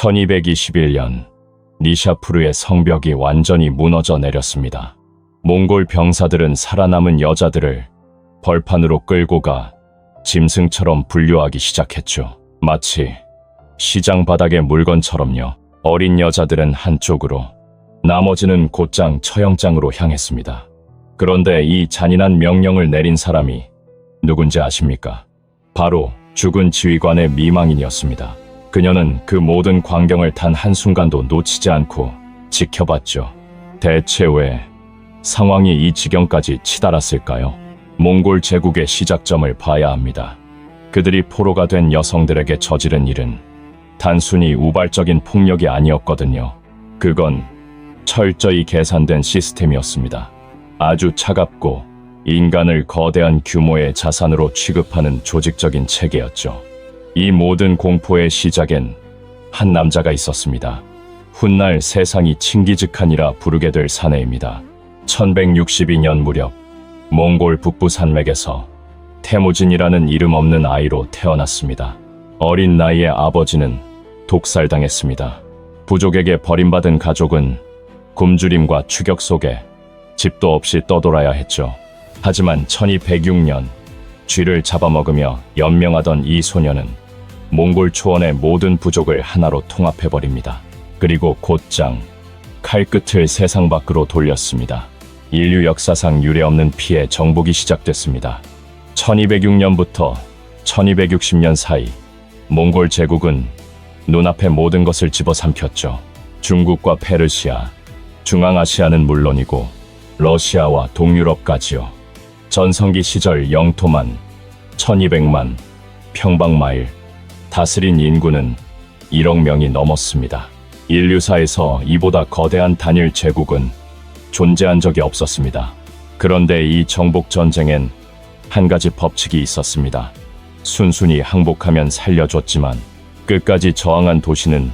1221년 니샤푸르의 성벽이 완전히 무너져 내렸습니다. 몽골 병사들은 살아남은 여자들을 벌판으로 끌고 가 짐승처럼 분류하기 시작했죠. 마치 시장 바닥의 물건처럼요. 어린 여자들은 한쪽으로, 나머지는 곧장 처형장으로 향했습니다. 그런데 이 잔인한 명령을 내린 사람이 누군지 아십니까? 바로 죽은 지휘관의 미망인이었습니다. 그녀는 그 모든 광경을 단 한순간도 놓치지 않고 지켜봤죠. 대체 왜 상황이 이 지경까지 치달았을까요? 몽골 제국의 시작점을 봐야 합니다. 그들이 포로가 된 여성들에게 저지른 일은 단순히 우발적인 폭력이 아니었거든요. 그건 철저히 계산된 시스템이었습니다. 아주 차갑고 인간을 거대한 규모의 자산으로 취급하는 조직적인 체계였죠. 이 모든 공포의 시작엔 한 남자가 있었습니다. 훗날 세상이 칭기즈칸이라 부르게 될 사내입니다. 1162년 무렵 몽골 북부 산맥에서 태무진이라는 이름 없는 아이로 태어났습니다. 어린 나이에 아버지는 독살당했습니다. 부족에게 버림받은 가족은 굶주림과 추격 속에 집도 없이 떠돌아야 했죠. 하지만 1206년 쥐를 잡아먹으며 연명하던 이 소녀는 몽골 초원의 모든 부족을 하나로 통합해버립니다. 그리고 곧장 칼끝을 세상 밖으로 돌렸습니다. 인류 역사상 유례없는 피해 정복이 시작됐습니다. 1206년부터 1260년 사이 몽골 제국은 눈앞의 모든 것을 집어삼켰죠. 중국과 페르시아, 중앙아시아는 물론이고 러시아와 동유럽까지요. 전성기 시절 영토만 1200만 평방마일, 다스린 인구는 1억 명이 넘었습니다. 인류사에서 이보다 거대한 단일 제국은 존재한 적이 없었습니다. 그런데 이 정복 전쟁엔 한 가지 법칙이 있었습니다. 순순히 항복하면 살려줬지만 끝까지 저항한 도시는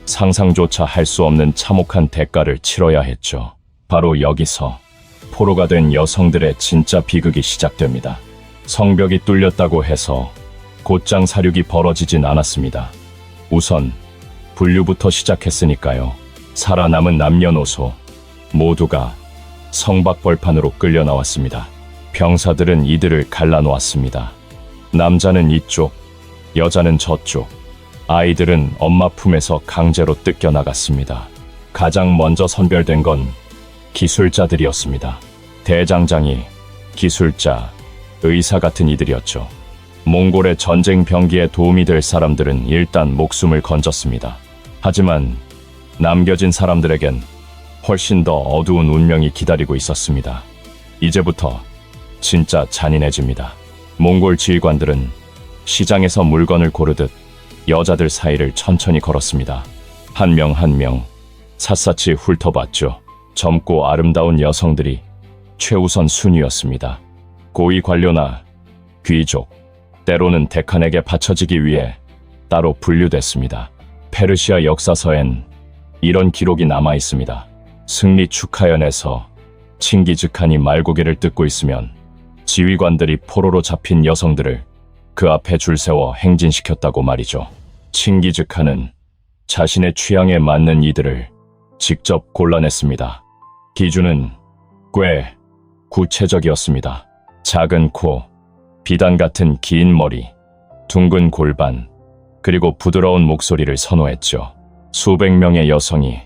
상상조차 할 수 없는 참혹한 대가를 치러야 했죠. 바로 여기서 포로가 된 여성들의 진짜 비극이 시작됩니다. 성벽이 뚫렸다고 해서 곧장 사륙이 벌어지진 않았습니다. 우선 분류부터 시작했으니까요. 살아남은 남녀노소 모두가 성박 벌판으로 끌려 나왔습니다. 병사들은 이들을 갈라놓았습니다. 남자는 이쪽, 여자는 저쪽, 아이들은 엄마 품에서 강제로 뜯겨나갔습니다. 가장 먼저 선별된 건 기술자들이었습니다. 대장장이, 기술자, 의사 같은 이들이었죠. 몽골의 전쟁 병기에 도움이 될 사람들은 일단 목숨을 건졌습니다. 하지만 남겨진 사람들에겐 훨씬 더 어두운 운명이 기다리고 있었습니다. 이제부터 진짜 잔인해집니다. 몽골 지휘관들은 시장에서 물건을 고르듯 여자들 사이를 천천히 걸었습니다. 한 명 한 명 샅샅이 훑어봤죠. 젊고 아름다운 여성들이 최우선 순위였습니다. 고위 관료나 귀족, 때로는 대칸에게 바쳐지기 위해 따로 분류됐습니다. 페르시아 역사서엔 이런 기록이 남아 있습니다. 승리 축하연에서 칭기즈칸이 말고개를 뜯고 있으면 지휘관들이 포로로 잡힌 여성들을 그 앞에 줄 세워 행진시켰다고 말이죠. 칭기즈칸은 자신의 취향에 맞는 이들을 직접 골라냈습니다. 기준은 꽤 구체적이었습니다. 작은 코, 비단 같은 긴 머리, 둥근 골반, 그리고 부드러운 목소리를 선호했죠. 수백 명의 여성이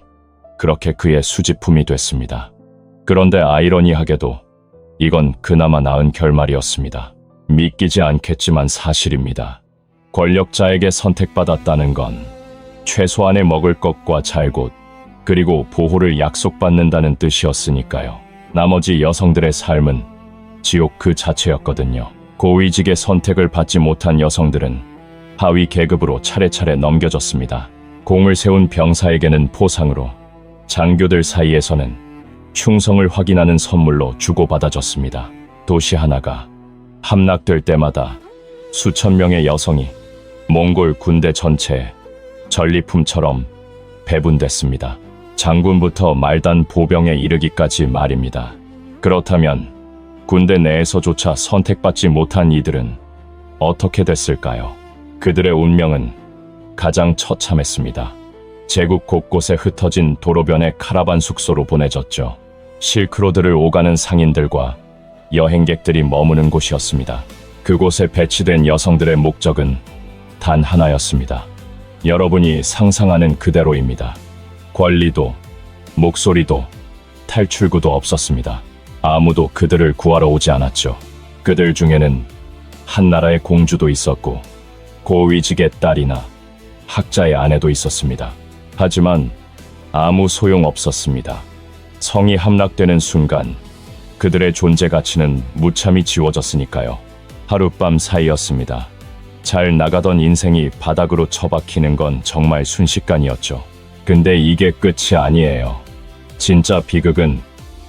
그렇게 그의 수집품이 됐습니다. 그런데 아이러니하게도 이건 그나마 나은 결말이었습니다. 믿기지 않겠지만 사실입니다. 권력자에게 선택받았다는 건 최소한의 먹을 것과 잘 곳, 그리고 보호를 약속받는다는 뜻이었으니까요. 나머지 여성들의 삶은 지옥 그 자체였거든요. 고위직의 선택을 받지 못한 여성들은 하위 계급으로 차례차례 넘겨졌습니다. 공을 세운 병사에게는 포상으로, 장교들 사이에서는 충성을 확인하는 선물로 주고받아졌습니다. 도시 하나가 함락될 때마다 수천 명의 여성이 몽골 군대 전체에 전리품처럼 배분됐습니다. 장군부터 말단 보병에 이르기까지 말입니다. 그렇다면 군대 내에서조차 선택받지 못한 이들은 어떻게 됐을까요? 그들의 운명은 가장 처참했습니다. 제국 곳곳에 흩어진 도로변의 카라반 숙소로 보내졌죠. 실크로드를 오가는 상인들과 여행객들이 머무는 곳이었습니다. 그곳에 배치된 여성들의 목적은 단 하나였습니다. 여러분이 상상하는 그대로입니다. 권리도, 목소리도, 탈출구도 없었습니다. 아무도 그들을 구하러 오지 않았죠. 그들 중에는 한 나라의 공주도 있었고 고위직의 딸이나 학자의 아내도 있었습니다. 하지만 아무 소용 없었습니다. 성이 함락되는 순간 그들의 존재 가치는 무참히 지워졌으니까요. 하룻밤 사이였습니다. 잘 나가던 인생이 바닥으로 처박히는 건 정말 순식간이었죠. 근데 이게 끝이 아니에요. 진짜 비극은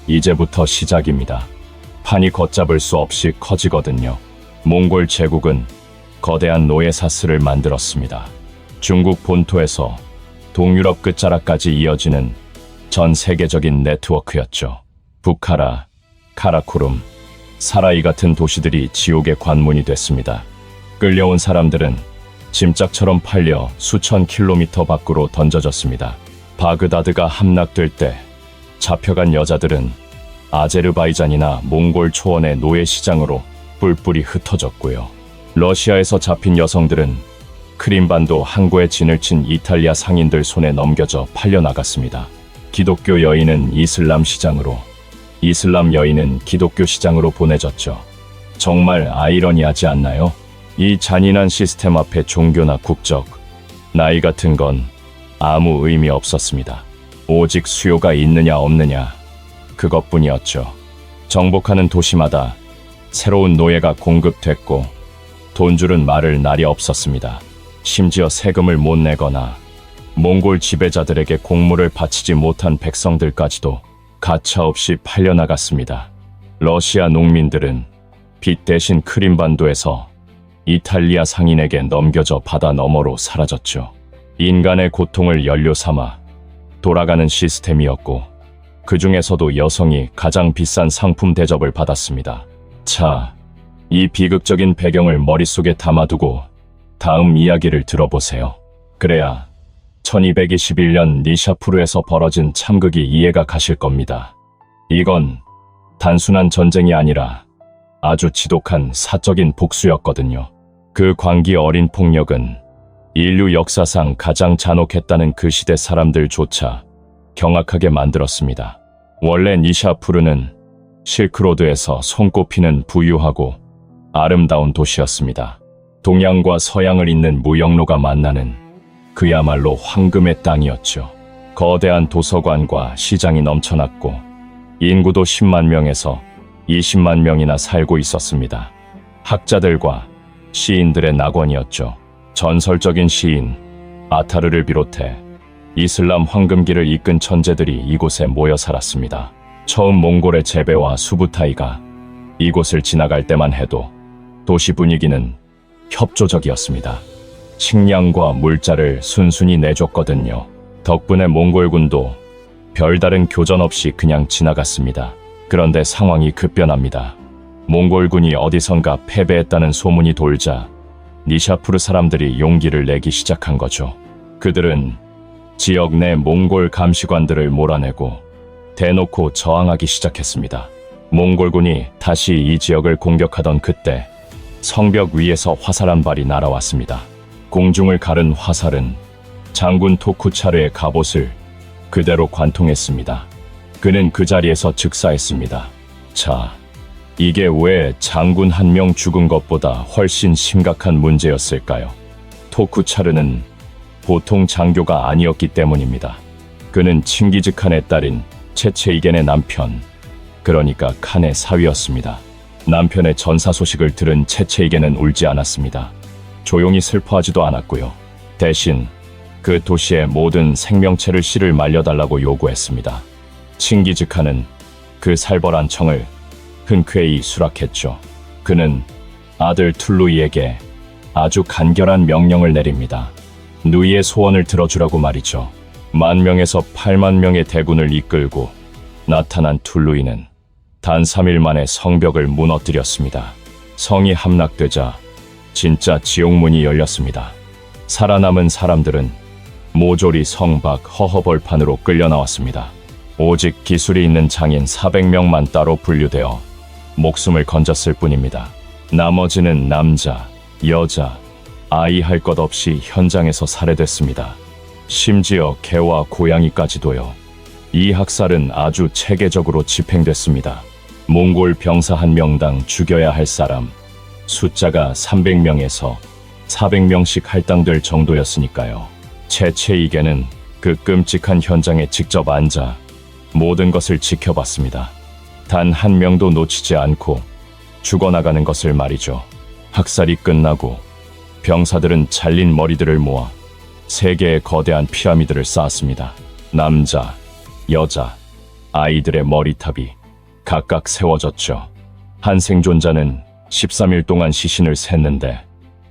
이제부터 시작입니다. 판이 걷잡을 수 없이 커지거든요. 몽골 제국은 거대한 노예사슬을 만들었습니다. 중국 본토에서 동유럽 끝자락까지 이어지는 전 세계적인 네트워크였죠. 부카라, 카라코룸, 사라이 같은 도시들이 지옥의 관문이 됐습니다. 끌려온 사람들은 짐짝처럼 팔려 수천 킬로미터 밖으로 던져졌습니다. 바그다드가 함락될 때 잡혀간 여자들은 아제르바이잔이나 몽골 초원의 노예시장으로 뿔뿔이 흩어졌고요. 러시아에서 잡힌 여성들은 크림반도 항구에 진을 친 이탈리아 상인들 손에 넘겨져 팔려나갔습니다. 기독교 여인은 이슬람 시장으로, 이슬람 여인은 기독교 시장으로 보내졌죠. 정말 아이러니하지 않나요? 이 잔인한 시스템 앞에 종교나 국적, 나이 같은 건 아무 의미 없었습니다. 오직 수요가 있느냐 없느냐, 그것뿐이었죠. 정복하는 도시마다 새로운 노예가 공급됐고 돈줄은 말을 날이 없었습니다. 심지어 세금을 못 내거나 몽골 지배자들에게 공물을 바치지 못한 백성들까지도 가차없이 팔려나갔습니다. 러시아 농민들은 빚 대신 크림반도에서 이탈리아 상인에게 넘겨져 바다 너머로 사라졌죠. 인간의 고통을 연료 삼아 돌아가는 시스템이었고 그 중에서도 여성이 가장 비싼 상품 대접을 받았습니다. 자, 이 비극적인 배경을 머릿속에 담아두고 다음 이야기를 들어보세요. 그래야 1221년 니샤푸르에서 벌어진 참극이 이해가 가실 겁니다. 이건 단순한 전쟁이 아니라 아주 지독한 사적인 복수였거든요. 그 광기 어린 폭력은 인류 역사상 가장 잔혹했다는 그 시대 사람들조차 경악하게 만들었습니다. 원래 니샤푸르는 실크로드에서 손꼽히는 부유하고 아름다운 도시였습니다. 동양과 서양을 잇는 무역로가 만나는 그야말로 황금의 땅이었죠. 거대한 도서관과 시장이 넘쳐났고 인구도 10만 명에서 20만 명이나 살고 있었습니다. 학자들과 시인들의 낙원이었죠. 전설적인 시인 아타르를 비롯해 이슬람 황금기를 이끈 천재들이 이곳에 모여 살았습니다. 처음 몽골의 제베와 수부타이가 이곳을 지나갈 때만 해도 도시 분위기는 협조적이었습니다. 식량과 물자를 순순히 내줬거든요. 덕분에 몽골군도 별다른 교전 없이 그냥 지나갔습니다. 그런데 상황이 급변합니다. 몽골군이 어디선가 패배했다는 소문이 돌자 니샤푸르 사람들이 용기를 내기 시작한 거죠. 그들은 지역 내 몽골 감시관들을 몰아내고 대놓고 저항하기 시작했습니다. 몽골군이 다시 이 지역을 공격하던 그때 성벽 위에서 화살 한 발이 날아왔습니다. 공중을 가른 화살은 장군 토쿠차르의 갑옷을 그대로 관통했습니다. 그는 그 자리에서 즉사했습니다. 자, 이게 왜 장군 한 명 죽은 것보다 훨씬 심각한 문제였을까요? 토쿠차르는 보통 장교가 아니었기 때문입니다. 그는 칭기즈칸의 딸인 체체이겐의 남편, 그러니까 칸의 사위였습니다. 남편의 전사 소식을 들은 체체이겐은 울지 않았습니다. 조용히 슬퍼하지도 않았고요. 대신 그 도시의 모든 생명체를 씨를 말려달라고 요구했습니다. 칭기즈칸은 그 살벌한 청을 흔쾌히 수락했죠. 그는 아들 툴루이에게 아주 간결한 명령을 내립니다. 누이의 소원을 들어주라고 말이죠. 10,000명에서 80,000명의 대군을 이끌고 나타난 툴루이는 단 3일 만에 성벽을 무너뜨렸습니다. 성이 함락되자 진짜 지옥문이 열렸습니다. 살아남은 사람들은 모조리 성박 허허벌판으로 끌려 나왔습니다. 오직 기술이 있는 장인 400명만 따로 분류되어 목숨을 건졌을 뿐입니다. 나머지는 남자, 여자, 아이 할 것 없이 현장에서 살해됐습니다. 심지어 개와 고양이까지도요. 이 학살은 아주 체계적으로 집행됐습니다. 몽골 병사 한 명당 죽여야 할 사람 숫자가 300명에서 400명씩 할당될 정도였으니까요. 채채이게는 그 끔찍한 현장에 직접 앉아 모든 것을 지켜봤습니다. 단 한 명도 놓치지 않고 죽어나가는 것을 말이죠. 학살이 끝나고 병사들은 잘린 머리들을 모아 3개의 거대한 피라미드를 쌓았습니다. 남자, 여자, 아이들의 머리탑이 각각 세워졌죠. 한 생존자는 13일 동안 시신을 셌는데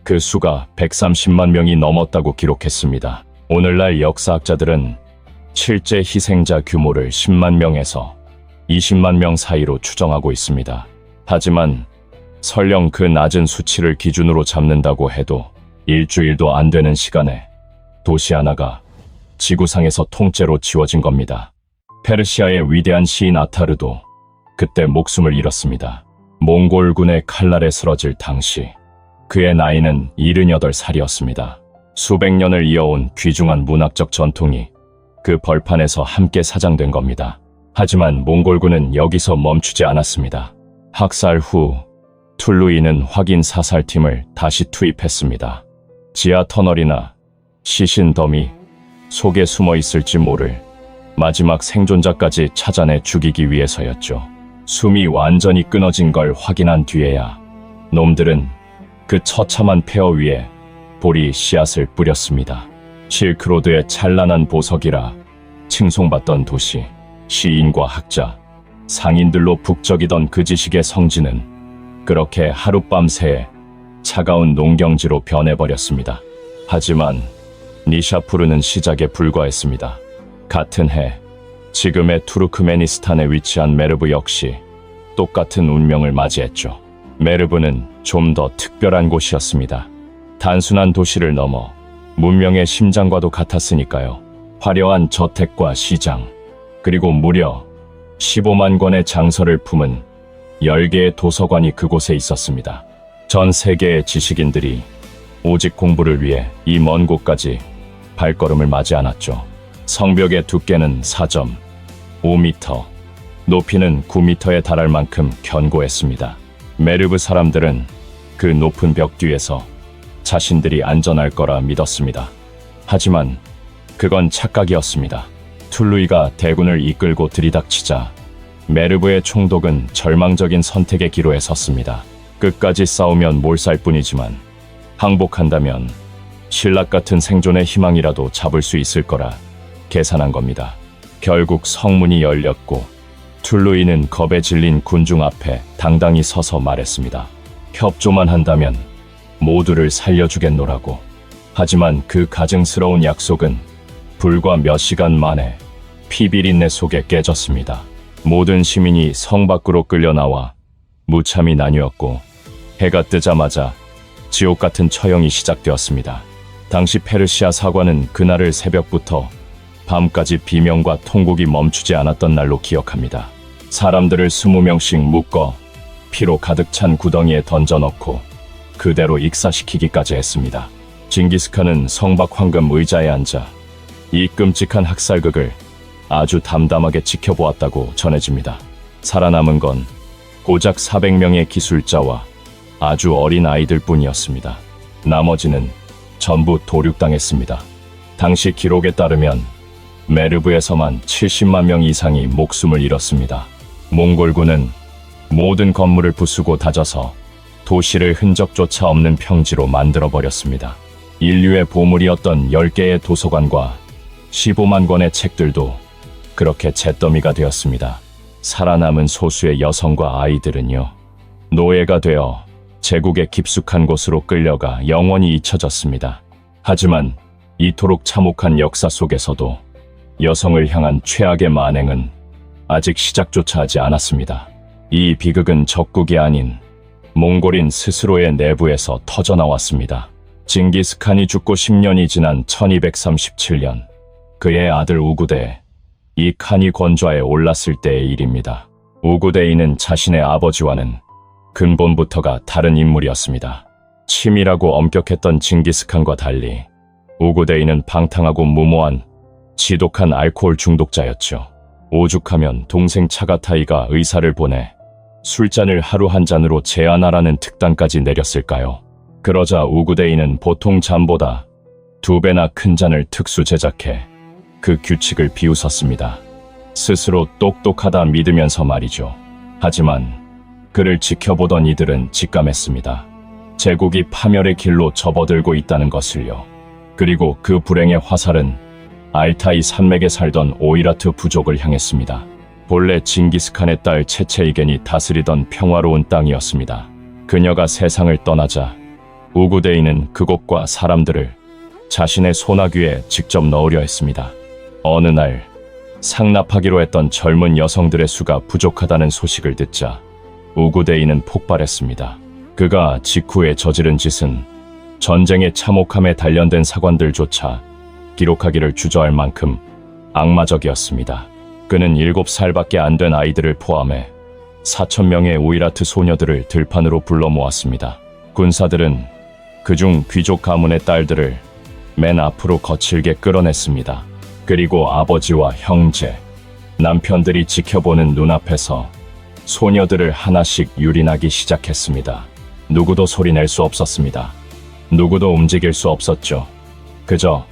그 수가 130만 명이 넘었다고 기록했습니다. 오늘날 역사학자들은 실제 희생자 규모를 10만 명에서 20만 명 사이로 추정하고 있습니다. 하지만 설령 그 낮은 수치를 기준으로 잡는다고 해도 일주일도 안 되는 시간에 도시 하나가 지구상에서 통째로 지워진 겁니다. 페르시아의 위대한 시인 아타르도 그때 목숨을 잃었습니다. 몽골군의 칼날에 쓰러질 당시 그의 나이는 78살이었습니다. 수백 년을 이어온 귀중한 문학적 전통이 그 벌판에서 함께 사장된 겁니다. 하지만 몽골군은 여기서 멈추지 않았습니다. 학살 후 툴루이는 확인 사살팀을 다시 투입했습니다. 지하 터널이나 시신 더미 속에 숨어 있을지 모를 마지막 생존자까지 찾아내 죽이기 위해서였죠. 숨이 완전히 끊어진 걸 확인한 뒤에야 놈들은 그 처참한 폐허 위에 보리 씨앗을 뿌렸습니다. 실크로드의 찬란한 보석이라 칭송받던 도시, 시인과 학자, 상인들로 북적이던 그 지식의 성지는 그렇게 하룻밤새에 차가운 농경지로 변해버렸습니다. 하지만 니샤푸르는 시작에 불과했습니다. 같은 해, 지금의 투르크메니스탄에 위치한 메르브 역시 똑같은 운명을 맞이했죠. 메르브는 좀 더 특별한 곳이었습니다. 단순한 도시를 넘어 문명의 심장과도 같았으니까요. 화려한 저택과 시장, 그리고 무려 15만 권의 장서를 품은 10개의 도서관이 그곳에 있었습니다. 전 세계의 지식인들이 오직 공부를 위해 이 먼 곳까지 발걸음을 마지 않았죠. 성벽의 두께는 4.5m, 높이는 9m에 달할 만큼 견고했습니다. 메르브 사람들은 그 높은 벽 뒤에서 자신들이 안전할 거라 믿었습니다. 하지만 그건 착각이었습니다. 툴루이가 대군을 이끌고 들이닥치자 메르브의 총독은 절망적인 선택의 기로에 섰습니다. 끝까지 싸우면 몰살 뿐이지만 항복한다면 신라 같은 생존의 희망이라도 잡을 수 있을 거라 계산한 겁니다. 결국 성문이 열렸고 툴루이는 겁에 질린 군중 앞에 당당히 서서 말했습니다. 협조만 한다면 모두를 살려주겠노라고. 하지만 그 가증스러운 약속은 불과 몇 시간 만에 피비린내 속에 깨졌습니다. 모든 시민이 성 밖으로 끌려 나와 무참히 나뉘었고 해가 뜨자마자 지옥 같은 처형이 시작되었습니다. 당시 페르시아 사관은 그날을 새벽부터 밤까지 비명과 통곡이 멈추지 않았던 날로 기억합니다. 사람들을 20명씩 묶어 피로 가득 찬 구덩이에 던져넣고 그대로 익사시키기까지 했습니다. 징기스칸은 성박 황금 의자에 앉아 이 끔찍한 학살극을 아주 담담하게 지켜보았다고 전해집니다. 살아남은 건 고작 400명의 기술자와 아주 어린 아이들 뿐이었습니다. 나머지는 전부 도륙당했습니다. 당시 기록에 따르면 메르브에서만 70만 명 이상이 목숨을 잃었습니다. 몽골군은 모든 건물을 부수고 다져서 도시를 흔적조차 없는 평지로 만들어버렸습니다. 인류의 보물이었던 10개의 도서관과 15만 권의 책들도 그렇게 잿더미가 되었습니다. 살아남은 소수의 여성과 아이들은요, 노예가 되어 제국의 깊숙한 곳으로 끌려가 영원히 잊혀졌습니다. 하지만 이토록 참혹한 역사 속에서도 여성을 향한 최악의 만행은 아직 시작조차 하지 않았습니다. 이 비극은 적국이 아닌 몽골인 스스로의 내부에서 터져나왔습니다. 징기스칸이 죽고 10년이 지난 1237년, 그의 아들 우구데, 이 칸이 권좌에 올랐을 때의 일입니다. 우구데이는 자신의 아버지와는 근본부터가 다른 인물이었습니다. 치밀하고 엄격했던 징기스칸과 달리 우구데이는 방탕하고 무모한 지독한 알코올 중독자였죠. 오죽하면 동생 차가타이가 의사를 보내 술잔을 하루 한 잔으로 제한하라는 특단까지 내렸을까요? 그러자 우구데이는 보통 잔보다 2배나 큰 잔을 특수 제작해 그 규칙을 비웃었습니다. 스스로 똑똑하다 믿으면서 말이죠. 하지만 그를 지켜보던 이들은 직감했습니다. 제국이 파멸의 길로 접어들고 있다는 것을요. 그리고 그 불행의 화살은 알타이 산맥에 살던 오이라트 부족을 향했습니다. 본래 징기스칸의 딸 체체이겐이 다스리던 평화로운 땅이었습니다. 그녀가 세상을 떠나자 우구데이는 그곳과 사람들을 자신의 소나귀에 직접 넣으려 했습니다. 어느 날 상납하기로 했던 젊은 여성들의 수가 부족하다는 소식을 듣자 우구데이는 폭발했습니다. 그가 직후에 저지른 짓은 전쟁의 참혹함에 단련된 사관들조차 기록하기를 주저할 만큼 악마적이었습니다. 그는 7살밖에 안 된 아이들을 포함해 4,000명의 오이라트 소녀들을 들판으로 불러 모았습니다. 군사들은 그중 귀족 가문의 딸들을 맨 앞으로 거칠게 끌어냈습니다. 그리고 아버지와 형제, 남편들이 지켜보는 눈앞에서 소녀들을 하나씩 유린하기 시작했습니다. 누구도 소리낼 수 없었습니다. 누구도 움직일 수 없었죠. 그저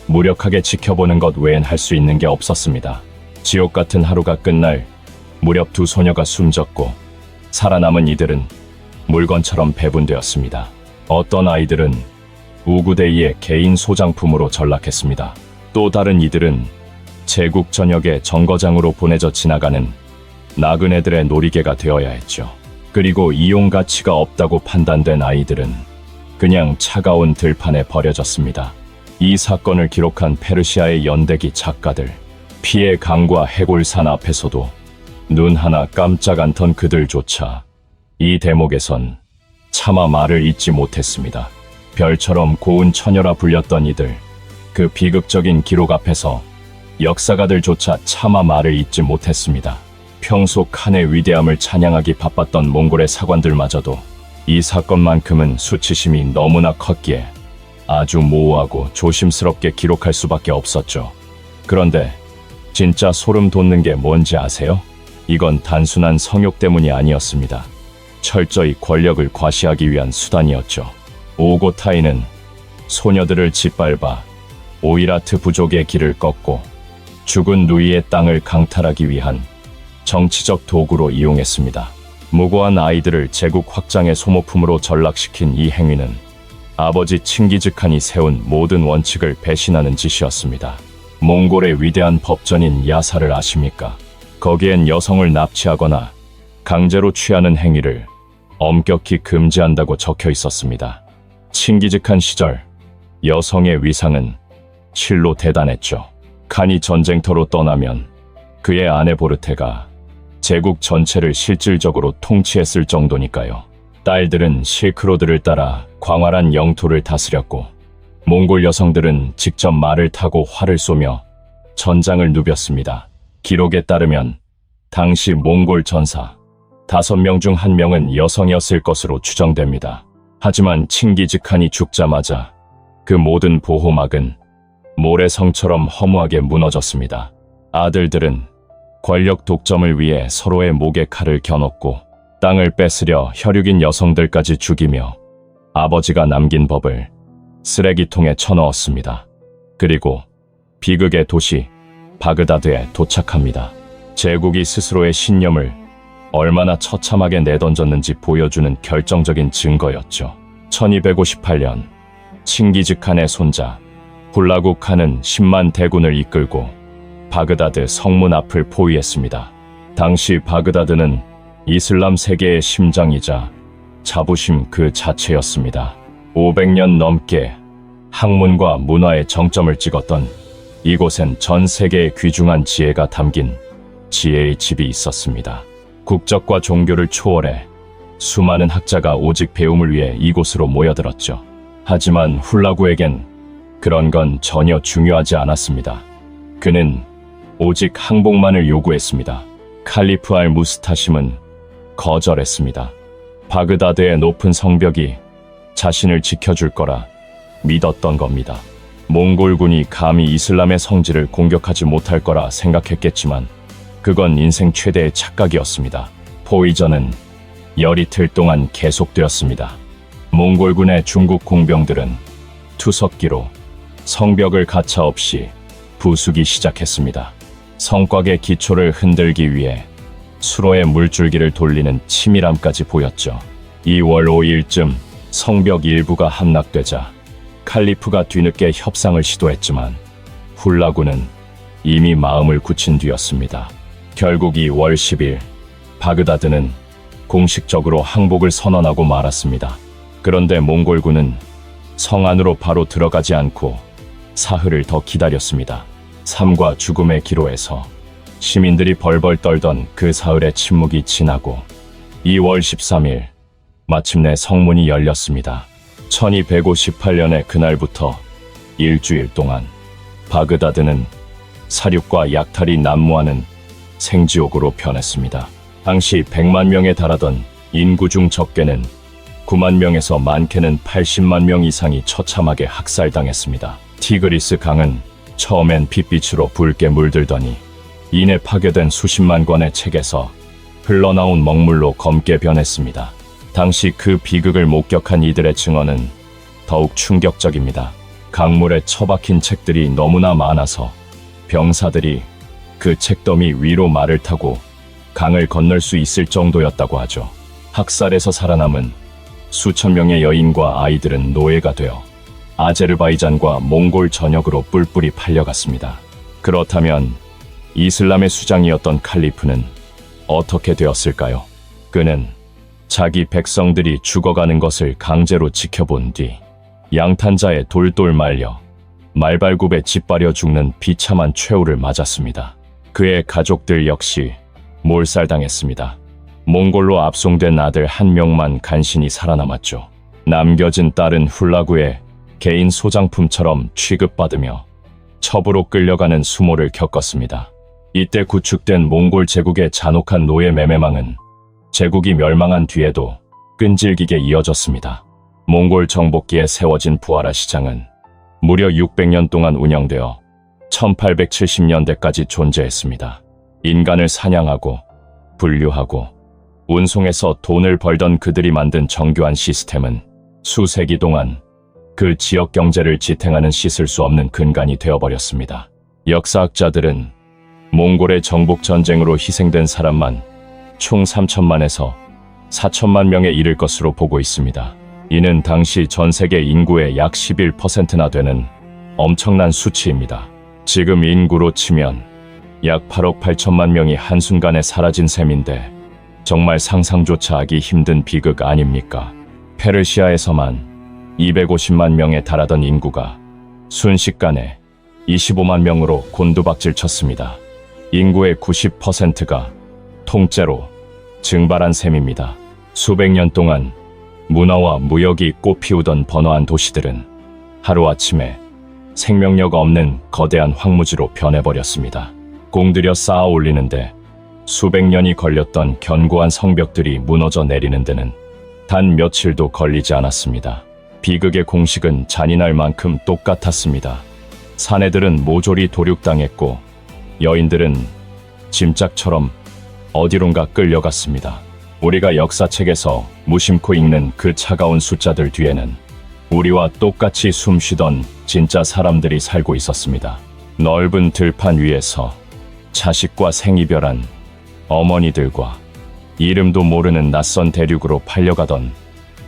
무력하게 지켜보는 것 외엔 할 수 있는 게 없었습니다. 지옥 같은 하루가 끝날 무렵 2 소녀가 숨졌고 살아남은 이들은 물건처럼 배분되었습니다. 어떤 아이들은 우구데이의 개인 소장품으로 전락했습니다. 또 다른 이들은 제국 전역의 정거장으로 보내져 지나가는 나그네들의 놀이개가 되어야 했죠. 그리고 이용 가치가 없다고 판단된 아이들은 그냥 차가운 들판에 버려졌습니다. 이 사건을 기록한 페르시아의 연대기 작가들, 피의 강과 해골산 앞에서도 눈 하나 깜짝 않던 그들조차 이 대목에선 차마 말을 잇지 못했습니다. 별처럼 고운 처녀라 불렸던 이들, 그 비극적인 기록 앞에서 역사가들조차 차마 말을 잇지 못했습니다. 평소 칸의 위대함을 찬양하기 바빴던 몽골의 사관들마저도 이 사건만큼은 수치심이 너무나 컸기에 아주 모호하고 조심스럽게 기록할 수밖에 없었죠. 그런데 진짜 소름 돋는 게 뭔지 아세요? 이건 단순한 성욕 때문이 아니었습니다. 철저히 권력을 과시하기 위한 수단이었죠. 오고타이는 소녀들을 짓밟아 오이라트 부족의 길을 꺾고 죽은 누이의 땅을 강탈하기 위한 정치적 도구로 이용했습니다. 무고한 아이들을 제국 확장의 소모품으로 전락시킨 이 행위는 아버지 칭기즈칸이 세운 모든 원칙을 배신하는 짓이었습니다. 몽골의 위대한 법전인 야사를 아십니까? 거기엔 여성을 납치하거나 강제로 취하는 행위를 엄격히 금지한다고 적혀 있었습니다. 칭기즈칸 시절 여성의 위상은 실로 대단했죠. 칸이 전쟁터로 떠나면 그의 아내 보르테가 제국 전체를 실질적으로 통치했을 정도니까요. 딸들은 실크로드를 따라 광활한 영토를 다스렸고 몽골 여성들은 직접 말을 타고 활을 쏘며 전장을 누볐습니다. 기록에 따르면 당시 몽골 전사 5명 중 1명은 여성이었을 것으로 추정됩니다. 하지만 칭기즈칸이 죽자마자 그 모든 보호막은 모래성처럼 허무하게 무너졌습니다. 아들들은 권력 독점을 위해 서로의 목에 칼을 겨눴고 땅을 뺏으려 혈육인 여성들까지 죽이며 아버지가 남긴 법을 쓰레기통에 쳐넣었습니다. 그리고 비극의 도시 바그다드에 도착합니다. 제국이 스스로의 신념을 얼마나 처참하게 내던졌는지 보여주는 결정적인 증거였죠. 1258년 칭기즈칸의 손자 훌라구 칸은 10만 대군을 이끌고 바그다드 성문 앞을 포위했습니다. 당시 바그다드는 이슬람 세계의 심장이자 자부심 그 자체였습니다. 500년 넘게 학문과 문화의 정점을 찍었던 이곳엔 전 세계의 귀중한 지혜가 담긴 지혜의 집이 있었습니다. 국적과 종교를 초월해 수많은 학자가 오직 배움을 위해 이곳으로 모여들었죠. 하지만 훌라구에겐 그런 건 전혀 중요하지 않았습니다. 그는 오직 항복만을 요구했습니다. 칼리프 알 무스타심은 거절했습니다. 바그다드의 높은 성벽이 자신을 지켜줄 거라 믿었던 겁니다. 몽골군이 감히 이슬람의 성지를 공격하지 못할 거라 생각했겠지만 그건 인생 최대의 착각이었습니다. 포위전은 열이틀 동안 계속되었습니다. 몽골군의 중국 공병들은 투석기로 성벽을 가차없이 부수기 시작했습니다. 성곽의 기초를 흔들기 위해 수로의 물줄기를 돌리는 치밀함까지 보였죠. 2월 5일쯤 성벽 일부가 함락되자 칼리프가 뒤늦게 협상을 시도했지만 훌라구는 이미 마음을 굳힌 뒤였습니다. 결국 2월 10일 바그다드는 공식적으로 항복을 선언하고 말았습니다. 그런데 몽골군은 성 안으로 바로 들어가지 않고 사흘을 더 기다렸습니다. 삶과 죽음의 기로에서 시민들이 벌벌 떨던 그 사흘의 침묵이 지나고 2월 13일 마침내 성문이 열렸습니다. 1258년의 그날부터 일주일 동안 바그다드는 사륙과 약탈이 난무하는 생지옥으로 변했습니다. 당시 100만 명에 달하던 인구 중 적게는 9만 명에서 많게는 80만 명 이상이 처참하게 학살당했습니다. 티그리스 강은 처음엔 핏빛으로 붉게 물들더니 이내 파괴된 수십만 권의 책에서 흘러나온 먹물로 검게 변했습니다. 당시 그 비극을 목격한 이들의 증언은 더욱 충격적입니다. 강물에 처박힌 책들이 너무나 많아서 병사들이 그 책더미 위로 말을 타고 강을 건널 수 있을 정도였다고 하죠. 학살에서 살아남은 수천 명의 여인과 아이들은 노예가 되어 아제르바이잔과 몽골 전역으로 뿔뿔이 팔려갔습니다. 그렇다면 이슬람의 수장이었던 칼리프는 어떻게 되었을까요? 그는 자기 백성들이 죽어가는 것을 강제로 지켜본 뒤 양탄자에 돌돌 말려 말발굽에 짓밟려 죽는 비참한 최후를 맞았습니다. 그의 가족들 역시 몰살당했습니다. 몽골로 압송된 아들 한 명만 간신히 살아남았죠. 남겨진 딸은 훌라구의 개인 소장품처럼 취급받으며 첩으로 끌려가는 수모를 겪었습니다. 이때 구축된 몽골 제국의 잔혹한 노예 매매망은 제국이 멸망한 뒤에도 끈질기게 이어졌습니다. 몽골 정복기에 세워진 부하라 시장은 무려 600년 동안 운영되어 1870년대까지 존재했습니다. 인간을 사냥하고 분류하고 운송해서 돈을 벌던 그들이 만든 정교한 시스템은 수세기 동안 그 지역 경제를 지탱하는 씻을 수 없는 근간이 되어버렸습니다. 역사학자들은 몽골의 정복 전쟁으로 희생된 사람만 총 3천만에서 4천만 명에 이를 것으로 보고 있습니다. 이는 당시 전 세계 인구의 약 11%나 되는 엄청난 수치입니다. 지금 인구로 치면 약 8억 8천만 명이 한순간에 사라진 셈인데 정말 상상조차 하기 힘든 비극 아닙니까? 페르시아에서만 250만 명에 달하던 인구가 순식간에 25만 명으로 곤두박질 쳤습니다. 인구의 90%가 통째로 증발한 셈입니다. 수백 년 동안 문화와 무역이 꽃피우던 번화한 도시들은 하루아침에 생명력 없는 거대한 황무지로 변해버렸습니다. 공들여 쌓아 올리는데 수백 년이 걸렸던 견고한 성벽들이 무너져 내리는 데는 단 며칠도 걸리지 않았습니다. 비극의 공식은 잔인할 만큼 똑같았습니다. 사내들은 모조리 도륙당했고 여인들은 짐짝처럼 어디론가 끌려갔습니다. 우리가 역사책에서 무심코 읽는 그 차가운 숫자들 뒤에는 우리와 똑같이 숨쉬던 진짜 사람들이 살고 있었습니다. 넓은 들판 위에서 자식과 생이별한 어머니들과 이름도 모르는 낯선 대륙으로 팔려가던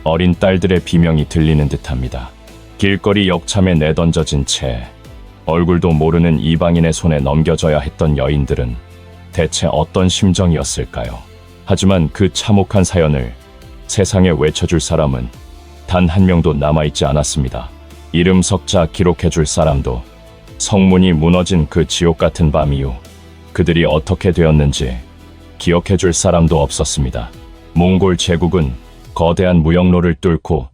어린 딸들의 비명이 들리는 듯합니다. 길거리 역참에 내던져진 채 얼굴도 모르는 이방인의 손에 넘겨져야 했던 여인들은 대체 어떤 심정이었을까요? 하지만 그 참혹한 사연을 세상에 외쳐줄 사람은 단 한 명도 남아있지 않았습니다. 이름 석자 기록해줄 사람도, 성문이 무너진 그 지옥 같은 밤 이후 그들이 어떻게 되었는지 기억해줄 사람도 없었습니다. 몽골 제국은 거대한 무역로를 뚫고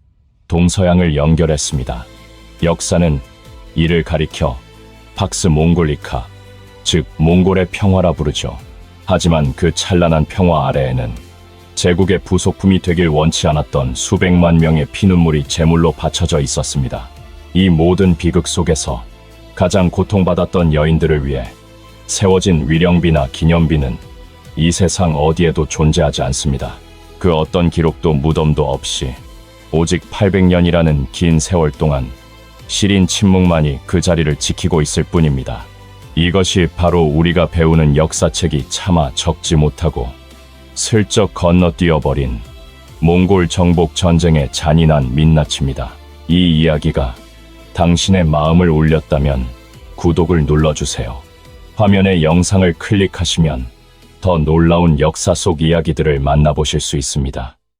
동서양을 연결했습니다. 역사는 이를 가리켜 팍스 몽골리카, 즉 몽골의 평화라 부르죠. 하지만 그 찬란한 평화 아래에는 제국의 부속품이 되길 원치 않았던 수백만 명의 피눈물이 제물로 바쳐져 있었습니다. 이 모든 비극 속에서 가장 고통받았던 여인들을 위해 세워진 위령비나 기념비는 이 세상 어디에도 존재하지 않습니다. 그 어떤 기록도 무덤도 없이 오직 800년이라는 긴 세월 동안 시린 침묵만이 그 자리를 지키고 있을 뿐입니다. 이것이 바로 우리가 배우는 역사책이 차마 적지 못하고 슬쩍 건너뛰어버린 몽골 정복 전쟁의 잔인한 민낯입니다. 이 이야기가 당신의 마음을 울렸다면 구독을 눌러주세요. 화면의 영상을 클릭하시면 더 놀라운 역사 속 이야기들을 만나보실 수 있습니다.